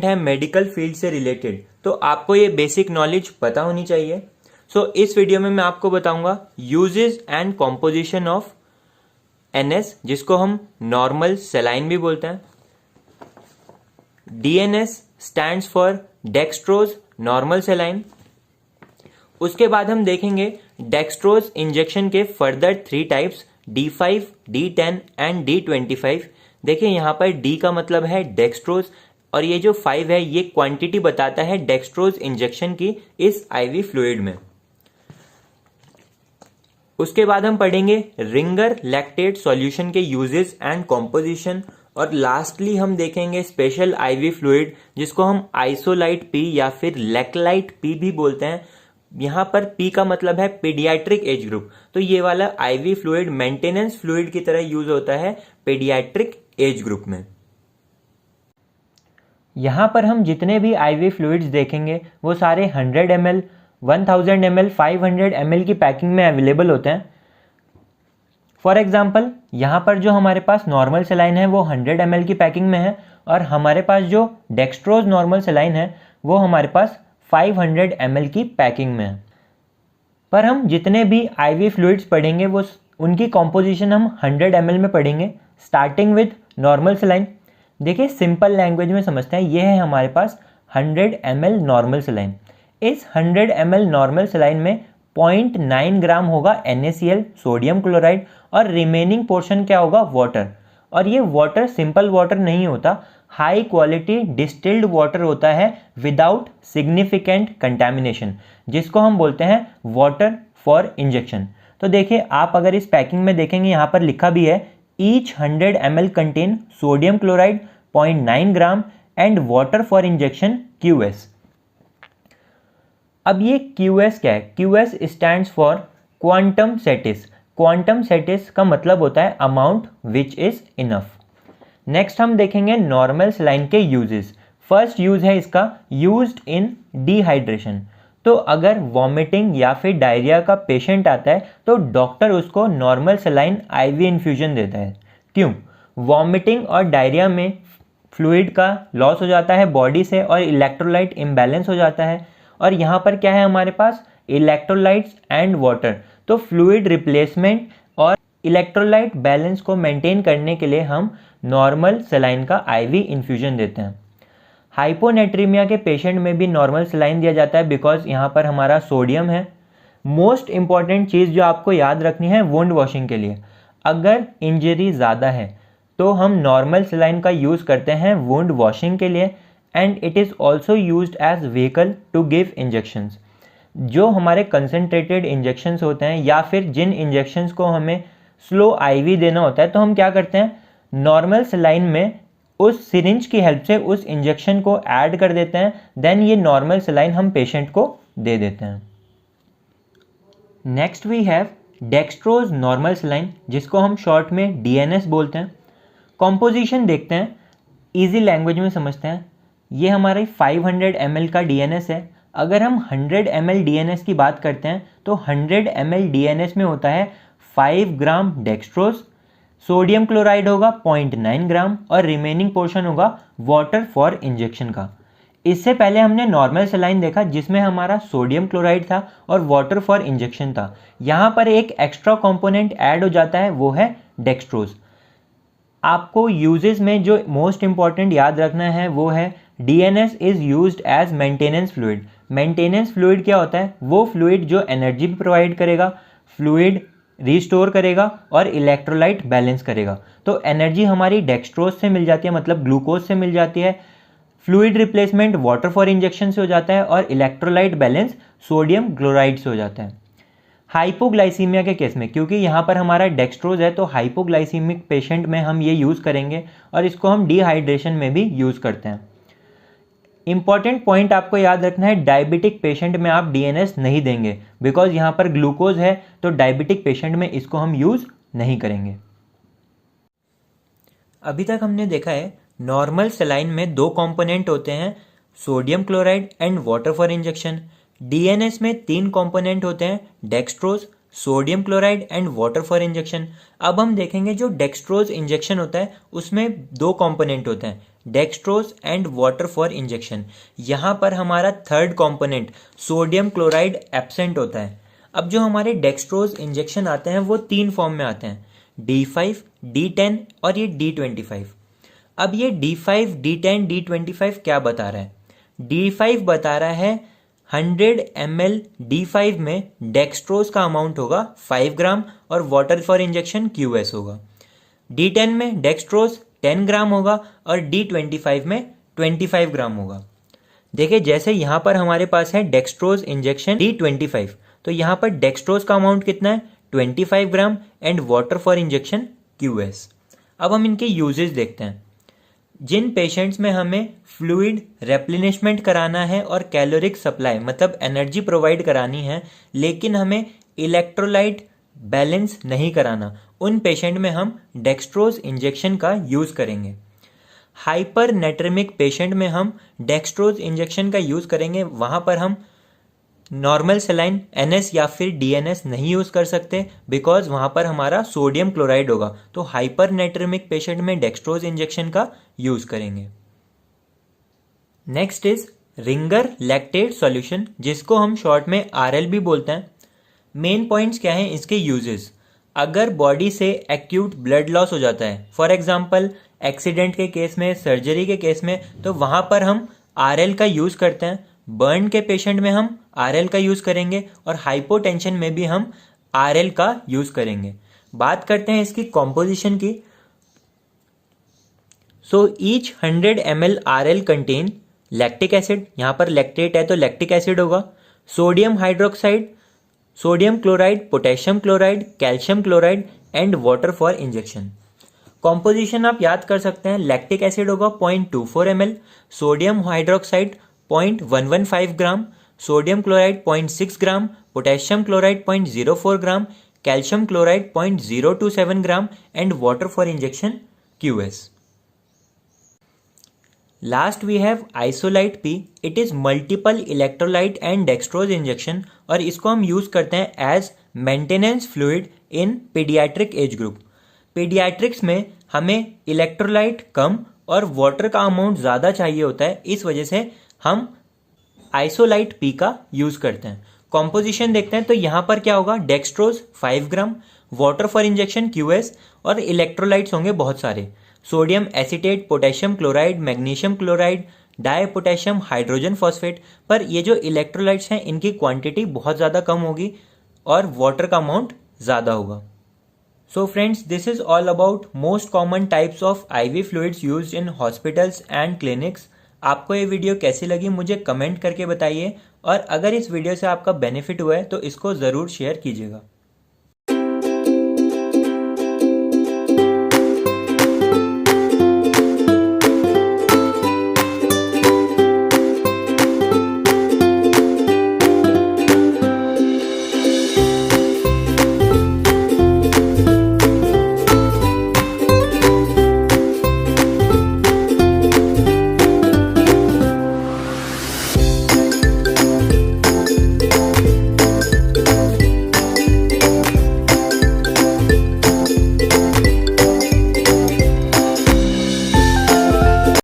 है medical field से related, तो आपको ये बेसिक नॉलेज पता होनी चाहिए। इस वीडियो में मैं आपको बताऊंगा uses and composition of NS, जिसको हम नॉर्मल सेलाइन भी बोलते हैं। DNS stands for dextrose normal सेलाइन। उसके बाद हम देखेंगे डेक्सट्रोज इंजेक्शन के further 3 types, D5, D10 and D25। देखिए यहाँ पर D का मतलब है डेक्सट्रोज और ये जो 5 है ये क्वांटिटी बताता है डेक्सट्रोज इंजेक्शन की इस आईवी फ्लूइड में। उसके बाद हम पढ़ेंगे रिंगर लैक्टेट सॉल्यूशन के यूजेस एंड कॉम्पोजिशन, और लास्टली हम देखेंगे स्पेशल आईवी फ्लूइड जिसको हम आइसोलाइट पी या फिर लेक्लाइट पी भी बोलते हैं। यहाँ पर पी का मतलब है पीडियाट्रिक एज ग्रुप, तो ये वाला आईवी फ्लूइड मेंटेनेंस फ्लूइड की तरह यूज होता है पीडियाट्रिक एज ग्रुप में। यहाँ पर हम जितने भी आईवी फ्लूइड्स देखेंगे वो सारे 100 ml, 1000 ml, 500 ml की पैकिंग में अवेलेबल होते हैं। फॉर एग्जाम्पल यहाँ पर जो हमारे पास नॉर्मल सेलाइन है वो 100 ml की पैकिंग में है, और हमारे पास जो डेक्सट्रोज नॉर्मल सेलाइन है वो हमारे पास 500 ml की पैकिंग में है। पर हम जितने भी आईवी फ्लूइड्स पढ़ेंगे वो उनकी कॉम्पोजिशन हम 100 ml में पढ़ेंगे, स्टार्टिंग विद नॉर्मल सेलाइन। देखिए सिंपल लैंग्वेज में समझते हैं, ये है हमारे पास 100 ml नॉर्मल सेलाइन। इस 100 ml नॉर्मल सेलाइन में 0.9 ग्राम होगा NaCl सोडियम क्लोराइड, और रिमेनिंग पोर्शन क्या होगा, वाटर। और ये वाटर सिंपल वाटर नहीं होता, हाई क्वालिटी डिस्टिल्ड वाटर होता है विदाउट सिग्निफिकेंट कंटैमिनेशन, जिसको हम बोलते हैं वाटर फॉर इंजेक्शन। तो देखिए आप अगर इस पैकिंग में देखेंगे यहाँ पर लिखा भी है each 100 ml contain sodium chloride 0.9 gram and water for injection QS। अब ये QS क्या है? QS stands for quantum satis. Quantum satis का मतलब होता है amount which is enough. Next हम देखेंगे नॉर्मल सेलाइन के यूजेस। फर्स्ट यूज है इसका यूज्ड इन डिहाइड्रेशन। तो अगर वॉमिटिंग या फिर डायरिया का पेशेंट आता है तो डॉक्टर उसको नॉर्मल सेलाइन आईवी इन्फ्यूजन देता है। क्यों? वॉमिटिंग और डायरिया में फ्लूइड का लॉस हो जाता है बॉडी से और इलेक्ट्रोलाइट इम्बैलेंस हो जाता है, और यहाँ पर क्या है हमारे पास इलेक्ट्रोलाइट्स एंड वाटर। तो फ्लूइड रिप्लेसमेंट और इलेक्ट्रोलाइट बैलेंस को मेंटेन करने के लिए हम नॉर्मल सेलाइन का आईवी इन्फ्यूजन देते हैं। हाइपोनेट्रीमिया के पेशेंट में भी नॉर्मल सेलाइन दिया जाता है बिकॉज यहाँ पर हमारा सोडियम है। मोस्ट इंपॉर्टेंट चीज़ जो आपको याद रखनी है वुंड वॉशिंग के लिए, अगर इंजरी ज़्यादा है तो हम नॉर्मल सेलाइन का यूज़ करते हैं वुंड वॉशिंग के लिए, and it is also used as vehicle to give injections. जो हमारे कंसनट्रेटेड इंजेक्शंस होते हैं या फिर जिन इंजेक्शंस को हमें स्लो आईवी देना होता है तो हम क्या करते हैं, नॉर्मल सेलाइन में उस सिरिंज की हेल्प से उस इंजेक्शन को ऐड कर देते हैं, देन ये नॉर्मल सेलाइन हम पेशेंट को दे देते हैं। Next we have dextrose normal saline, जिसको हम शॉर्ट में DNS बोलते हैं। कॉम्पोजिशन देखते हैं, इजी लैंग्वेज में समझते हैं। ये हमारे 500 ml का DNS है। अगर हम 100 ml DNS की बात करते हैं तो 100 ml DNS में होता है 5 ग्राम डेक्सट्रोज, सोडियम क्लोराइड होगा 0.9 ग्राम, और रिमेनिंग पोर्शन होगा वाटर फॉर इंजेक्शन का। इससे पहले हमने नॉर्मल सेलाइन देखा जिसमें हमारा सोडियम क्लोराइड था और वाटर फॉर इंजेक्शन था। यहाँ पर एक एक्स्ट्रा कंपोनेंट ऐड हो जाता है, वो है डेक्सट्रोज। आपको यूजेस में जो मोस्ट इंपॉर्टेंट याद रखना है वो है DNS is used as maintenance fluid. Maintenance fluid क्या होता है? वो फ्लूइड जो एनर्जी भी प्रोवाइड करेगा, फ्लूइड रिस्टोर करेगा और इलेक्ट्रोलाइट बैलेंस करेगा। तो एनर्जी हमारी डेक्सट्रोज से मिल जाती है, मतलब ग्लूकोज से मिल जाती है। Fluid replacement water for injection से हो जाता है, और इलेक्ट्रोलाइट बैलेंस सोडियम क्लोराइड से हो जाता है। हाइपोग्लाइसीमिया के केस में, क्योंकि यहाँ पर हमारा डेक्सट्रोज है तो हाइपोग्लाइसीमिक पेशेंट में हम ये यूज़ करेंगे, और इसको हम डिहाइड्रेशन में भी यूज़ करते हैं। इंपॉर्टेंट पॉइंट आपको याद रखना है, डायबिटिक पेशेंट में आप DNS नहीं देंगे बिकॉज यहाँ पर ग्लूकोज है, तो डायबिटिक पेशेंट में इसको हम यूज़ नहीं करेंगे। अभी तक हमने देखा है नॉर्मल सेलाइन में 2 कंपोनेंट होते हैं, sodium chloride and water for injection. DNS में 3 कंपोनेंट होते हैं, dextrose, sodium chloride and water for injection. अब हम देखेंगे जो डेक्सट्रोज इंजेक्शन होता है उसमें दो कंपोनेंट होते हैं, dextrose and water for injection. यहाँ पर हमारा third component sodium chloride absent होता है। अब जो हमारे डेक्सट्रोज इंजेक्शन आते हैं वो तीन फॉर्म में आते हैं, D5, D10 और ये D25। अब ये D5, D10, D25 क्या बता रहा है? D5 बता रहा है 100 ml D5 में डेक्सट्रोज का अमाउंट होगा 5 ग्राम और वाटर फॉर इंजेक्शन QS होगा। D10 में डेक्सट्रोज 10 ग्राम होगा और D25 में 25 ग्राम होगा। देखिए जैसे यहाँ पर हमारे पास है डेक्सट्रोज इंजेक्शन D25, तो यहाँ पर डेक्सट्रोज का अमाउंट कितना है? 25 ग्राम and water for injection QS। अब हम इनके यूजेस देखते हैं। जिन पेशेंट्स में हमें फ्लूइड रेप्लेनिशमेंट कराना है और कैलोरिक सप्लाई मतलब एनर्जी प्रोवाइड करानी है, लेकिन हमें इलेक्ट्रोलाइट बैलेंस नहीं कराना, उन पेशेंट में हम डेक्सट्रोज इंजेक्शन का यूज़ करेंगे। हाइपर नेट्रेमिक पेशेंट में हम डेक्सट्रोज इंजेक्शन का यूज़ करेंगे, वहाँ पर हम नॉर्मल सेलाइन NS या फिर DNS नहीं यूज़ कर सकते बिकॉज वहाँ पर हमारा सोडियम क्लोराइड होगा। तो हाइपर नेट्रेमिक पेशेंट में डेक्सट्रोज इंजेक्शन का यूज़ करेंगे। Next is Ringer lactate solution, जिसको हम शॉर्ट में RL भी बोलते हैं। मेन पॉइंट्स क्या हैं इसके यूजेस? अगर बॉडी से एक्यूट ब्लड लॉस हो जाता है, फॉर एग्जांपल एक्सीडेंट के केस में, सर्जरी के केस में, तो वहाँ पर हम RL का यूज़ करते हैं। बर्न के पेशेंट में हम RL का यूज़ करेंगे और हाइपोटेंशन में भी हम RL का यूज़ करेंगे। बात करते हैं इसकी कॉम्पोजिशन की। So each 100 ml RL contain lactic acid, यहाँ पर लैक्टेट है तो लैक्टिक एसिड होगा, sodium hydroxide, sodium chloride, potassium chloride, calcium chloride and water for injection. Composition आप याद कर सकते हैं, लैक्टिक एसिड होगा 0.24 ml, sodium hydroxide 0.115 gram, sodium chloride 0.6 gram, potassium chloride 0.04 gram, calcium chloride 0.027 gram and water for injection QS। Last we have Isolyte P। It is multiple electrolyte and dextrose injection और इसको हम use करते हैं as maintenance fluid in paediatric age group. Paediatrics में हमें electrolyte कम और water का amount ज़्यादा चाहिए होता है, इस वजह से हम आइसोलाइट P का यूज़ करते हैं। कॉम्पोजिशन देखते हैं तो यहाँ पर क्या होगा, dextrose 5 gram, water for injection QS और इलेक्ट्रोलाइट्स होंगे बहुत सारे, sodium acetate, potassium chloride, magnesium chloride, dipotassium hydrogen phosphate. पर ये जो इलेक्ट्रोलाइट्स हैं इनकी क्वांटिटी बहुत ज़्यादा कम होगी और वाटर का अमाउंट ज़्यादा होगा। So friends, this is all about most common types of IV fluids used in hospitals and clinics। आपको ये वीडियो कैसी लगी मुझे कमेंट करके बताइए और अगर इस वीडियो से आपका बेनिफिट हुआ है तो इसको ज़रूर शेयर कीजिएगा।